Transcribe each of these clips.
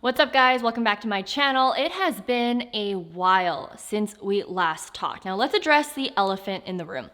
What's up, guys? Welcome back to my channel. It has been a while since we last talked. Now let's address the elephant in the room.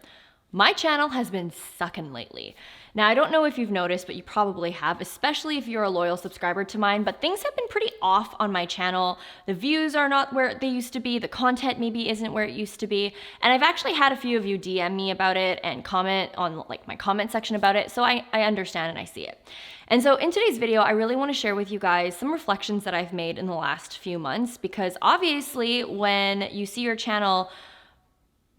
My channel has been sucking lately. Now I don't know if you've noticed, but you probably have, especially if you're a loyal subscriber to mine, but things have been pretty off on my channel. The views are not where they used to be, the content maybe isn't where it used to be, and I've actually had a few of you DM me about it and comment on my comment section about it, so I understand and I see it. And so in today's video, I really want to share with you guys some reflections that I've made in the last few months, because obviously when you see your channel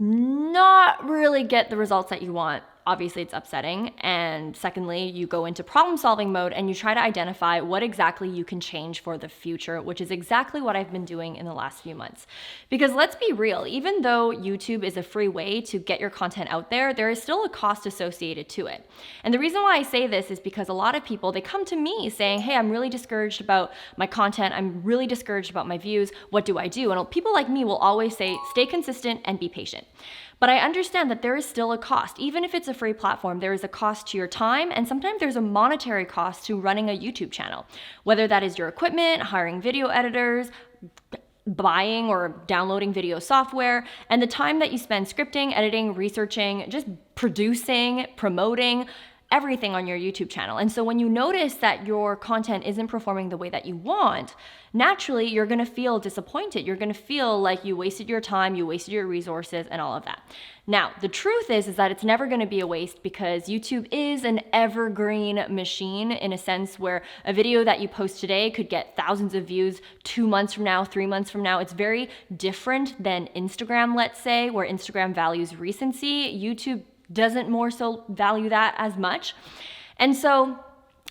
not really get the results that you want, obviously it's upsetting. And secondly, you go into problem solving mode and you try to identify what exactly you can change for the future, which is exactly what I've been doing in the last few months. Because let's be real, even though YouTube is a free way to get your content out there, there is still a cost associated to it. And the reason why I say this is because a lot of people, they come to me saying, hey, I'm really discouraged about my content. I'm really discouraged about my views. What do I do? And people like me will always say, stay consistent and be patient. But I understand that there is still a cost. Even if it's a free platform, there is a cost to your time, and sometimes there's a monetary cost to running a YouTube channel. Whether that is your equipment, hiring video editors, buying or downloading video software, and the time that you spend scripting, editing, researching, just producing, promoting, everything on your YouTube channel. And so when you notice that your content isn't performing the way that you want, naturally you're gonna feel disappointed. You're gonna feel like you wasted your time, you wasted your resources, and all of that. Now, the truth is that it's never gonna be a waste, because YouTube is an evergreen machine, in a sense where a video that you post today could get thousands of views 2 months from now, 3 months from now. It's very different than Instagram, let's say, where Instagram values recency. YouTube doesn't more so value that as much. And so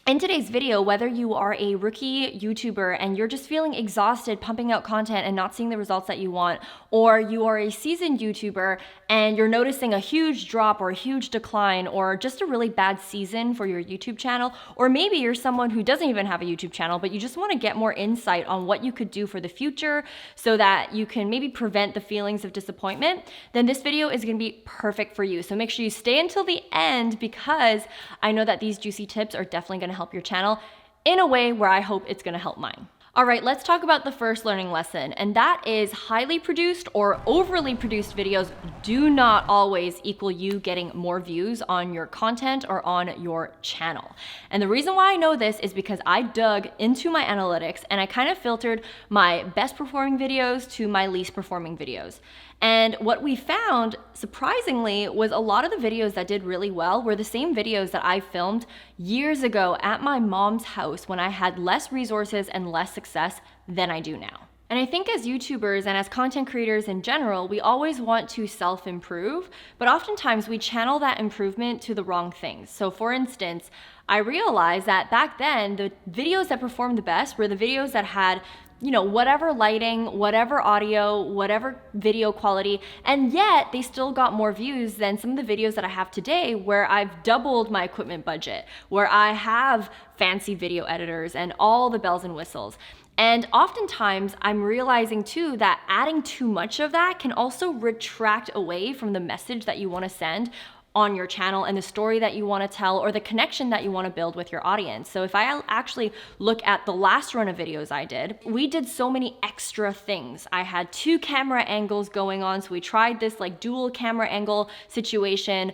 in today's video, whether you are a rookie YouTuber and you're just feeling exhausted pumping out content and not seeing the results that you want, or you are a seasoned YouTuber and you're noticing a huge drop or a huge decline or just a really bad season for your YouTube channel, or maybe you're someone who doesn't even have a YouTube channel, but you just want to get more insight on what you could do for the future so that you can maybe prevent the feelings of disappointment, then this video is going to be perfect for you. So make sure you stay until the end, because I know that these juicy tips are definitely going to help your channel in a way where I hope it's gonna help mine. All right, let's talk about the first learning lesson, and that is highly produced or overly produced videos do not always equal you getting more views on your content or on your channel. And the reason why I know this is because I dug into my analytics and I kind of filtered my best performing videos to my least performing videos. And what we found, surprisingly, was a lot of the videos that did really well were the same videos that I filmed years ago at my mom's house when I had less resources and less success than I do now. And I think as YouTubers and as content creators in general, we always want to self-improve, but oftentimes we channel that improvement to the wrong things. So for instance, I realized that back then, the videos that performed the best were the videos that had whatever lighting, whatever audio, whatever video quality, and yet they still got more views than some of the videos that I have today, where I've doubled my equipment budget, where I have fancy video editors and all the bells and whistles. And oftentimes I'm realizing too that adding too much of that can also retract away from the message that you want to send on your channel and the story that you want to tell or the connection that you want to build with your audience. So if I actually look at the last run of videos I did, we did so many extra things. I had 2 camera angles going on, so we tried this dual camera angle situation.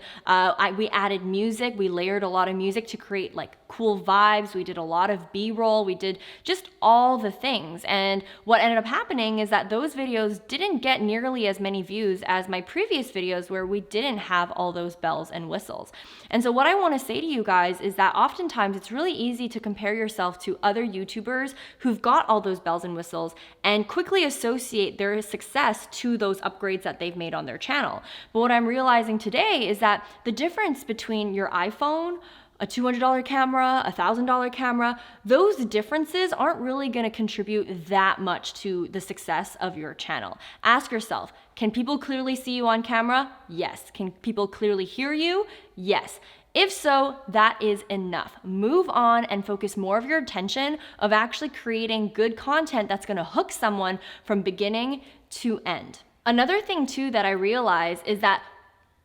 We added music, we layered a lot of music to create cool vibes. We did a lot of B-roll, we did just all the things. And what ended up happening is that those videos didn't get nearly as many views as my previous videos where we didn't have all those bells and whistles. And so what I want to say to you guys is that oftentimes it's really easy to compare yourself to other YouTubers who've got all those bells and whistles and quickly associate their success to those upgrades that they've made on their channel. But what I'm realizing today is that the difference between your iPhone, a $200 camera, a $1,000 camera, those differences aren't really going to contribute that much to the success of your channel. Ask yourself, can people clearly see you on camera? Yes. Can people clearly hear you? Yes. If so, that is enough. Move on and focus more of your attention of actually creating good content that's going to hook someone from beginning to end. Another thing too that I realized is that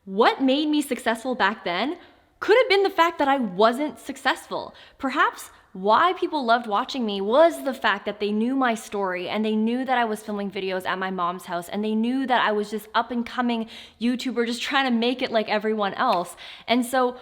what made me successful back then could have been the fact that I wasn't successful. Perhaps why people loved watching me was the fact that they knew my story and they knew that I was filming videos at my mom's house and they knew that I was just up and coming YouTuber just trying to make it like everyone else. And so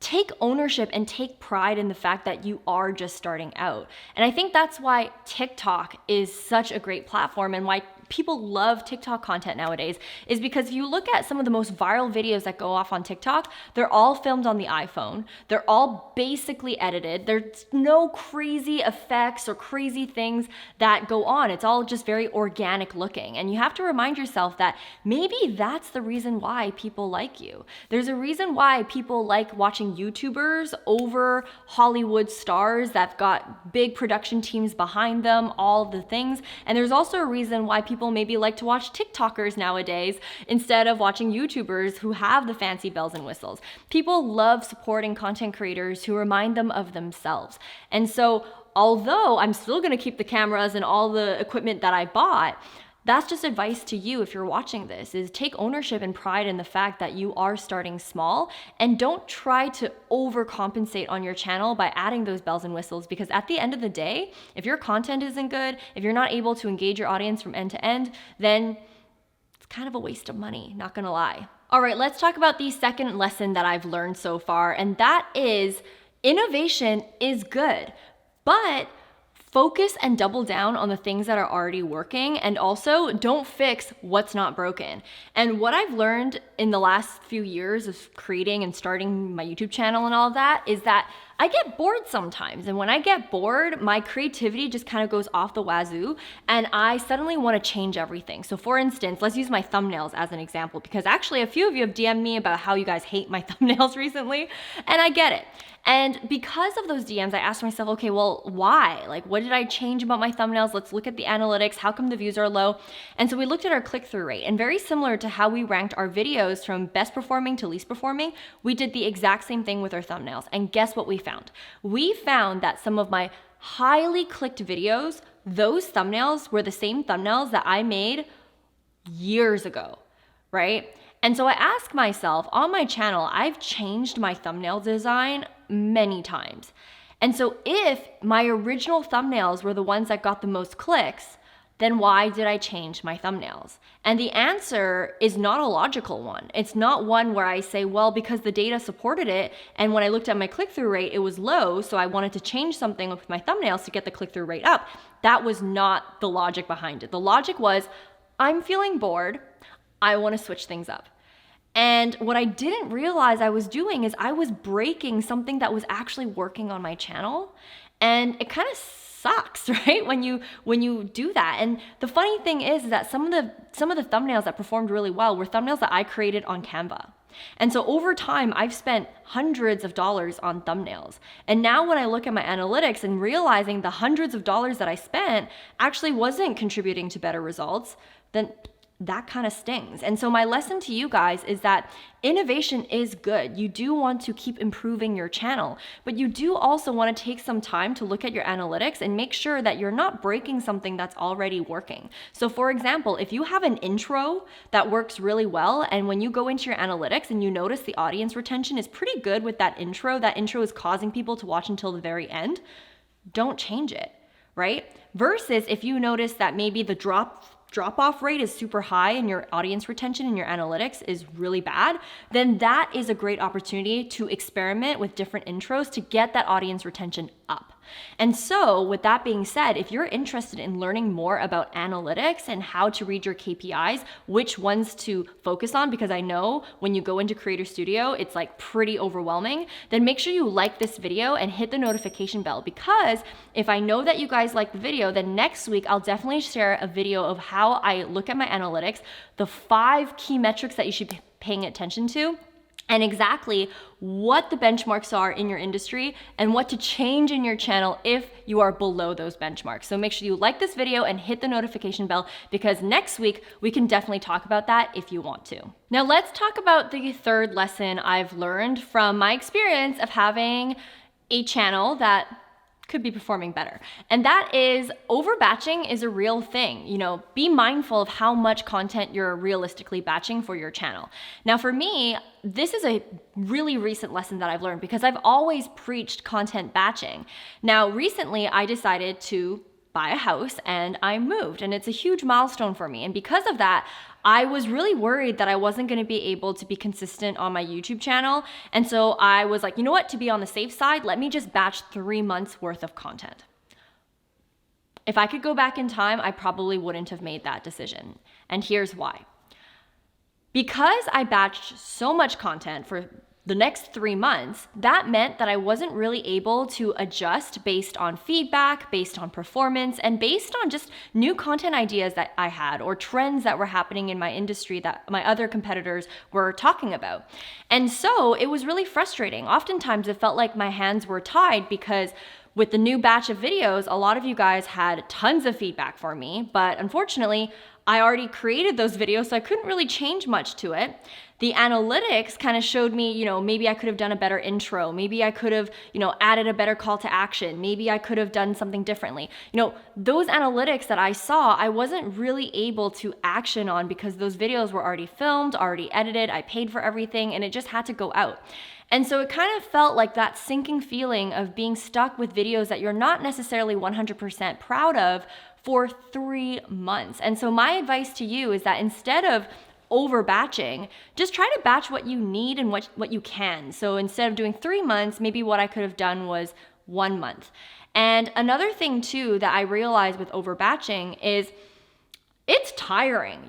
take ownership and take pride in the fact that you are just starting out. And I think that's why TikTok is such a great platform and why people love TikTok content nowadays, is because if you look at some of the most viral videos that go off on TikTok, they're all filmed on the iPhone. They're all basically edited. There's no crazy effects or crazy things that go on. It's all just very organic looking. And you have to remind yourself that maybe that's the reason why people like you. There's a reason why people like watching YouTubers over Hollywood stars that've got big production teams behind them, all the things. And there's also a reason why people maybe like to watch TikTokers nowadays instead of watching YouTubers who have the fancy bells and whistles. People love supporting content creators who remind them of themselves. And so although I'm still going to keep the cameras and all the equipment that I bought, that's just advice to you if you're watching this, is take ownership and pride in the fact that you are starting small, and don't try to overcompensate on your channel by adding those bells and whistles, because at the end of the day, if your content isn't good, if you're not able to engage your audience from end to end, then it's kind of a waste of money, not gonna lie. All right, let's talk about the second lesson that I've learned so far, and that is innovation is good, but focus and double down on the things that are already working, and also don't fix what's not broken. And what I've learned in the last few years of creating and starting my YouTube channel and all of that is that I get bored sometimes. And when I get bored, my creativity just kind of goes off the wazoo and I suddenly want to change everything. So for instance, let's use my thumbnails as an example, because actually a few of you have DM'd me about how you guys hate my thumbnails recently, and I get it. And because of those DMs, I asked myself, okay, well, why? Like, what did I change about my thumbnails? Let's look at the analytics. How come the views are low? And so we looked at our click-through rate, and very similar to how we ranked our videos from best performing to least performing, we did the exact same thing with our thumbnails. And guess what we found? We found that some of my highly clicked videos, those thumbnails were the same thumbnails that I made years ago, right? And so I asked myself, on my channel, I've changed my thumbnail design many times. And so if my original thumbnails were the ones that got the most clicks, then why did I change my thumbnails? And the answer is not a logical one. It's not one where I say, well, because the data supported it, and when I looked at my click-through rate, it was low, so I wanted to change something with my thumbnails to get the click-through rate up. That was not the logic behind it. The logic was, I'm feeling bored, I want to switch things up. And what I didn't realize I was doing is I was breaking something that was actually working on my channel. And it kind of sucks, right? When you do that. And the funny thing is that some of the thumbnails that performed really well were thumbnails that I created on Canva. And so over time, I've spent hundreds of dollars on thumbnails. And now when I look at my analytics and realizing the hundreds of dollars that I spent actually wasn't contributing to better results, then that kind of stings. And so my lesson to you guys is that innovation is good. You do want to keep improving your channel, but you do also want to take some time to look at your analytics and make sure that you're not breaking something that's already working. So for example, if you have an intro that works really well, and when you go into your analytics and you notice the audience retention is pretty good with that intro is causing people to watch until the very end, don't change it, right? Versus if you notice that maybe the drop-off rate is super high and your audience retention and your analytics is really bad, then that is a great opportunity to experiment with different intros to get that audience retention up. And so with that being said, if you're interested in learning more about analytics and how to read your KPIs, which ones to focus on, because I know when you go into Creator Studio, it's like pretty overwhelming, then make sure you like this video and hit the notification bell, because if I know that you guys like the video, then next week I'll definitely share a video of how I look at my analytics, the 5 key metrics that you should be paying attention to, and exactly what the benchmarks are in your industry and what to change in your channel if you are below those benchmarks. So make sure you like this video and hit the notification bell, because next week we can definitely talk about that if you want to. Now let's talk about the third lesson I've learned from my experience of having a channel that could be performing better. And that is, over batching is a real thing. Be mindful of how much content you're realistically batching for your channel. Now, for me, this is a really recent lesson that I've learned because I've always preached content batching. Now, recently I decided to buy a house and I moved, and it's a huge milestone for me. And because of that, I was really worried that I wasn't going to be able to be consistent on my YouTube channel. And so I was like, you know what, to be on the safe side, let me just batch 3 months worth of content. If I could go back in time, I probably wouldn't have made that decision. And here's why. Because I batched so much content for the next 3 months, that meant that I wasn't really able to adjust based on feedback, based on performance, and based on just new content ideas that I had or trends that were happening in my industry that my other competitors were talking about. And so it was really frustrating. Oftentimes it felt like my hands were tied because with the new batch of videos, a lot of you guys had tons of feedback for me, but unfortunately, I already created those videos, so I couldn't really change much to it. The analytics kind of showed me, maybe I could have done a better intro. Maybe I could have, added a better call to action. Maybe I could have done something differently. Those analytics that I saw, I wasn't really able to action on because those videos were already filmed, already edited. I paid for everything and it just had to go out. And so it kind of felt like that sinking feeling of being stuck with videos that you're not necessarily 100% proud of for 3 months. And so my advice to you is that instead of over batching, just try to batch what you need and what you can. So instead of doing 3 months, maybe what I could have done was 1 month. And another thing too that I realized with over batching is it's tiring.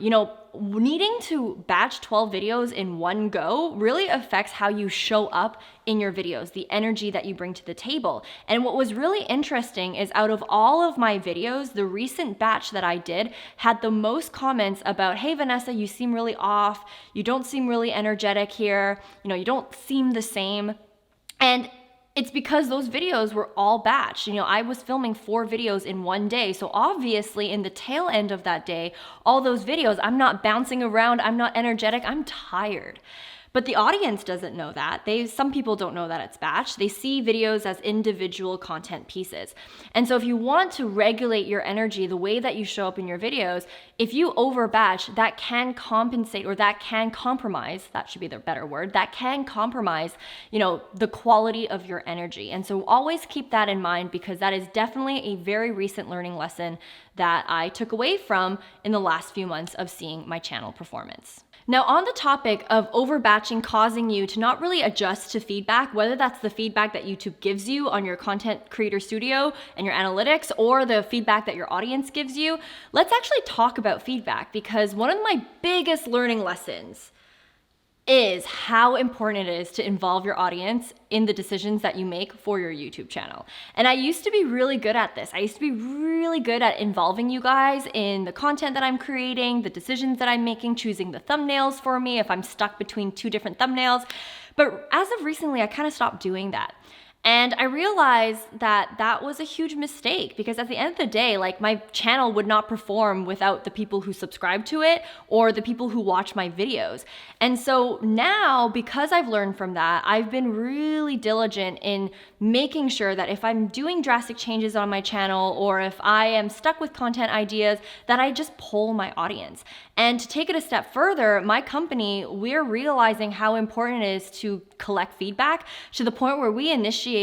Needing to batch 12 videos in one go really affects how you show up in your videos, the energy that you bring to the table. And what was really interesting is out of all of my videos, the recent batch that I did had the most comments about, hey, Vanessa, you seem really off. You don't seem really energetic here. You don't seem the same. And it's because those videos were all batched. I was filming 4 videos in one day. So obviously in the tail end of that day, all those videos, I'm not bouncing around, I'm not energetic, I'm tired. But the audience doesn't know that. Some people don't know that it's batched. They see videos as individual content pieces. And so if you want to regulate your energy, the way that you show up in your videos, if you over batch, that can compensate, or that can compromise, that should be the better word, that can compromise, the quality of your energy. And so always keep that in mind because that is definitely a very recent learning lesson that I took away from in the last few months of seeing my channel performance. Now, on the topic of overbatching causing you to not really adjust to feedback, whether that's the feedback that YouTube gives you on your Content Creator Studio and your analytics, or the feedback that your audience gives you, let's actually talk about feedback, because one of my biggest learning lessons is how important it is to involve your audience in the decisions that you make for your YouTube channel. And I used to be really good at this. I used to be really good at involving you guys in the content that I'm creating, the decisions that I'm making, choosing the thumbnails for me if I'm stuck between 2 different thumbnails. But as of recently, I kind of stopped doing that. And I realized that that was a huge mistake because at the end of the day, my channel would not perform without the people who subscribe to it or the people who watch my videos. And so now, because I've learned from that, I've been really diligent in making sure that if I'm doing drastic changes on my channel or if I am stuck with content ideas, that I just poll my audience. And to take it a step further, my company, we're realizing how important it is to collect feedback to the point where we initiated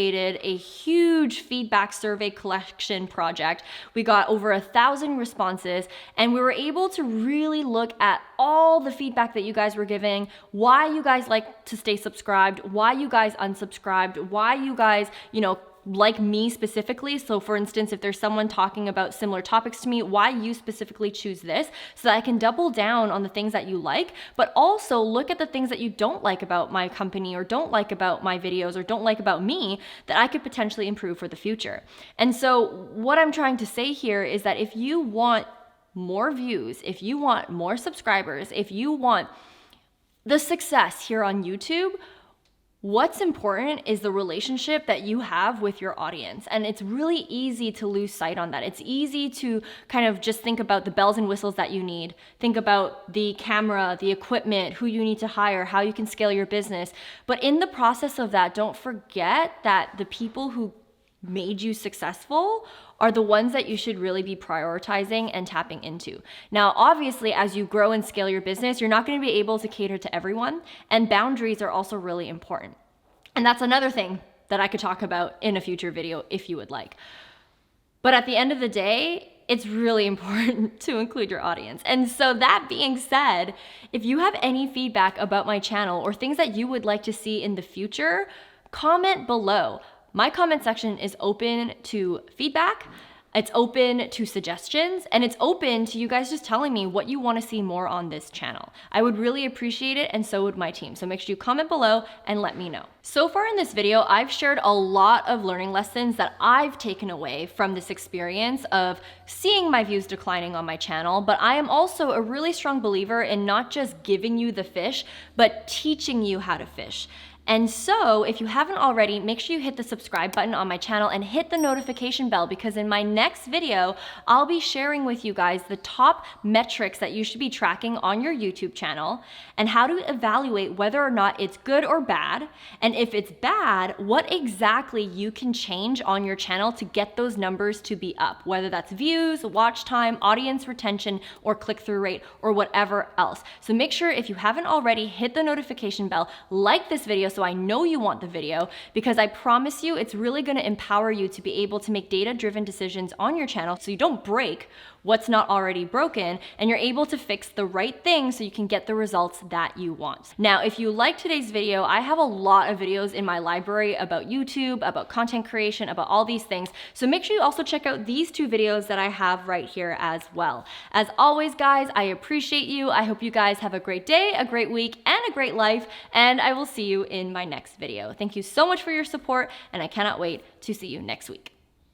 a huge feedback survey collection project. We got over 1,000 responses, and we were able to really look at all the feedback that you guys were giving, why you guys like to stay subscribed, why you guys unsubscribed, why you guys, like me specifically. So for instance, if there's someone talking about similar topics to me, why you specifically choose this, so that I can double down on the things that you like, but also look at the things that you don't like about my company or don't like about my videos or don't like about me that I could potentially improve for the future. And so what I'm trying to say here is that if you want more views, if you want more subscribers, if you want the success here on YouTube, what's important is the relationship that you have with your audience. And it's really easy to lose sight on that. It's easy to kind of just think about the bells and whistles that you need. Think about the camera, the equipment, who you need to hire, how you can scale your business. But in the process of that, don't forget that the people who made you successful are the ones that you should really be prioritizing and tapping into. Now, obviously, as you grow and scale your business, you're not going to be able to cater to everyone, and boundaries are also really important. And that's another thing that I could talk about in a future video if you would like. But at the end of the day, it's really important to include your audience. And so that being said, if you have any feedback about my channel or things that you would like to see in the future, comment below. My comment section is open to feedback. It's open to suggestions, and it's open to you guys just telling me what you want to see more on this channel. I would really appreciate it, and so would my team. So make sure you comment below and let me know. So far in this video, I've shared a lot of learning lessons that I've taken away from this experience of seeing my views declining on my channel, but I am also a really strong believer in not just giving you the fish, but teaching you how to fish. And so if you haven't already, make sure you hit the subscribe button on my channel and hit the notification bell, because in my next video, I'll be sharing with you guys the top metrics that you should be tracking on your YouTube channel and how to evaluate whether or not it's good or bad. And if it's bad, what exactly you can change on your channel to get those numbers to be up, whether that's views, watch time, audience retention, or click-through rate, or whatever else. So make sure if you haven't already, hit the notification bell, like this video so I know you want the video, because I promise you it's really going to empower you to be able to make data-driven decisions on your channel so you don't break what's not already broken and you're able to fix the right thing so you can get the results that you want. Now, if you like today's video, I have a lot of videos in my library about YouTube, about content creation, about all these things. So make sure you also check out these 2 videos that I have right here as well. As always, guys, I appreciate you. I hope you guys have a great day, a great week, and a great life, and I will see you in my next video. Thank you so much for your support, and I cannot wait to see you next week.